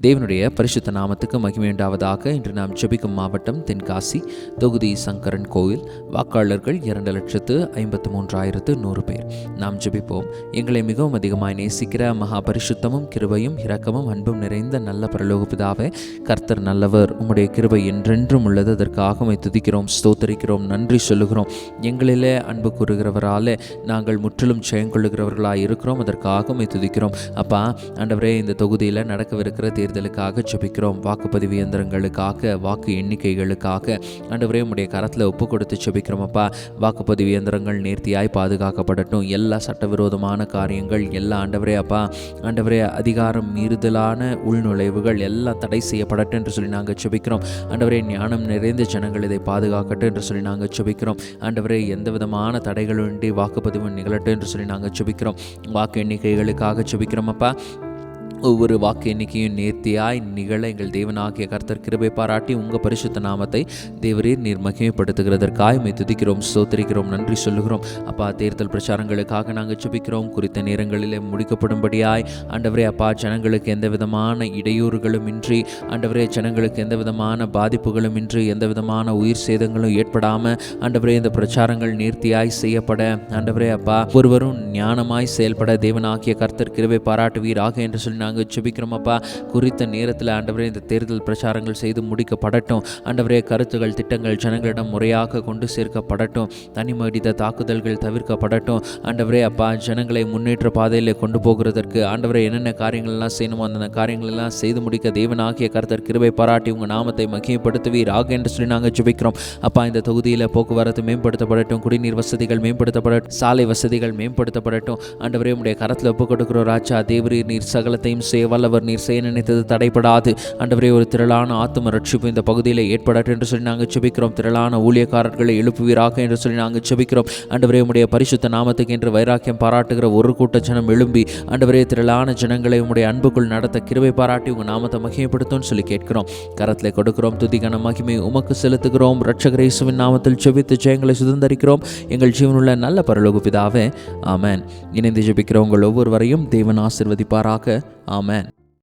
தேவனுடைய பரிசுத்த நாமத்துக்கு மகிமை உண்டாவதாக. இன்று நாம் ஜெபிக்கும் மாவட்டம் தென்காசி, தொகுதி சங்கரன் கோயில். வாக்காளர்கள் 2,53,100 பேர். நாம் ஜெபிப்போம். எங்களை மிகவும் அதிகமாய் நேசிக்கிற மகா பரிசுத்தமும் கிருபையும் இரக்கமும் அன்பும் நிறைந்த நல்ல பரலோக பிதாவே, கர்த்தர் நல்லவர், உம்முடைய கிருபை என்றென்றும் உள்ளது. அதற்காக உம்மை துதிக்கிறோம், ஸ்தோத்தரிக்கிறோம், நன்றி சொல்லுகிறோம். எங்களிலே அன்பு கூறுகிறவராலே நாங்கள் முற்றிலும் ஜெயங்கொள்ளுகிறவர்களாக இருக்கிறோம். அதற்காக உம்மை துதிக்கிறோம். அப்பா ஆண்டவரே, இந்த தொகுதியில் நடக்கவிருக்கிற தேர்தலுக்காக ஜெபிக்கிறோம். வாக்குப்பதிவு இயந்திரங்களுக்காக, வாக்கு எண்ணிக்கைகளுக்காக ஆண்டவரே உம்முடைய கரத்தில் ஒப்பு கொடுத்து ஜெபிக்கிறோம். அப்பா, வாக்குப்பதிவு இயந்திரங்கள் நேர்த்தியாய் பாதுகாக்கப்படட்டும். எல்லா சட்டவிரோதமான காரியங்கள், எல்லா ஆண்டவரே அதிகாரம் மீறுதலான உள்நுழைவுகள் எல்லாம் தடை செய்யப்படட்டும் என்று சொல்லி நாங்கள் ஜெபிக்கிறோம். ஆண்டவரே, ஞானம் நிறைந்த ஜனங்கள் இதை பாதுகாக்கட்டும் என்று சொல்லி நாங்கள் ஜெபிக்கிறோம். ஆண்டவரே, எந்த விதமான தடைகளும் வாக்குப்பதிவு நிகழட்டும் என்று சொல்லி நாங்கள் ஜெபிக்கிறோம். வாக்கு எண்ணிக்கைகளுக்காக ஜெபிக்கிறோம். அப்பா, ஒவ்வொரு வாக்கு எண்ணிக்கையும் நேர்த்தியாய் நிகழ எங்கள் தேவனாகிய கர்த்தர் கிருபை பாராட்டி உங்கள் பரிசுத்த நாமத்தை தேவரீர் நீர் மகிமைப்படுத்துகிறதற்காய் உம்மை துதிக்கிறோம், ஸ்தோத்திரிக்கிறோம், நன்றி சொல்லுகிறோம். அப்பா, தேர்தல் பிரச்சாரங்களுக்காக நாங்கள் ஜெபிக்கிறோம். குறித்த நேரங்களிலே முடிக்கப்படும்படியாய் ஆண்டவரே அப்பா, ஜனங்களுக்கு எந்த விதமான இடையூறுகளும் இன்றி, ஆண்டவரே ஜனங்களுக்கு எந்த விதமான பாதிப்புகளும் இன்றி, எந்த விதமான உயிர் சேதங்களும் ஏற்படாமல் ஆண்டவரே இந்த பிரச்சாரங்கள் நேர்த்தியாய் செய்யப்பட ஆண்டவரே அப்பா ஒருவரும் ஞானமாய் செயல்பட தேவனாகிய கர்த்தர் கிருபை பாராட்டுவீராக என்று சொல்லி நாங்கள் ஜெபிக்கிறோம். அப்பா, குறித்த நேரத்தில் ஆண்டவரே இந்த தேர்தல் பிரச்சாரங்கள் செய்து முடிக்கப்படட்டும். ஆண்டவரே, கருத்துகள் திட்டங்கள் ஜனங்களிடம் முறையாக கொண்டு சேர்க்கப்படட்டும். தனிமனித தாக்குதல்கள் தவிர்க்கப்படட்டும். ஆண்டவரே அப்பா, ஜனங்களை முன்னேற்ற பாதையில் கொண்டு போகிறதற்கு ஆண்டவரே என்னென்ன காரியங்கள் எல்லாம் செய்யணுமோ அந்த காரியங்கள் எல்லாம் செய்து முடிக்க தேவனாகிய கர்த்தர் கிருபை பாராட்டி உங்கள் நாமத்தை மகிமைப்படுத்துவீராக என்று சொல்லி நாங்கள் ஜெபிக்கிறோம். அப்பா, இந்த தொகுதியில் போக்குவரத்து மேம்படுத்தப்படட்டும், குடிநீர் வசதிகள் மேம்படுத்தப்படட்டும், சாலை வசதிகள் மேம்படுத்தப்படட்டும். ஆண்டவரே, உடைய கரத்தில் ஒப்புக் கொடுக்கிறோம். ராஜா தேவரீர் நீர் சகலத்தையும் செய்ய வல்லவர், நீர் செய்ய நினைத்தது தடைப்படாது. ஆண்டவரே, ஒரு திரளான ஆத்தும ரட்சிப்பு இந்த பகுதியில் ஏற்படட்டும் என்று சொல்லி நாங்கள் ஜெபிக்கிறோம். திரளான ஊழியக்காரர்களை எழுப்புவீராக என்று சொல்லி நாங்கள் ஜெபிக்கிறோம். ஆண்டவரே, உம்முடைய பரிசுத்த நாமத்துக்கு என்று வைராக்கியம் பாராட்டுகிற ஒரு கூட்ட ஜனம் எழும்பி ஆண்டவரே திரளான ஜனங்களை உம்முடைய அன்புக்குள் நடத்த கிருபை பாராட்டி உங்கள் நாமத்தை மகிமைப்படுத்தும் சொல்லி கேட்கிறோம். கரத்தில் கொடுக்கிறோம். துதிக்கான மகிமை உமக்கு செலுத்துகிறோம். இரட்சகர் இயேசுவின் நாமத்தில் ஜெபித்து ஜெயங்களை சுதந்தரிக்கிறோம். எங்கள் ஜீவனுள்ள நல்ல பரலோக பிதாவே, ஆமென். இணைந்து ஜெபிக்கிற உங்கள் ஒவ்வொருவரையும் தேவன் ஆசீர்வதிப்பாராக. ஆமென்.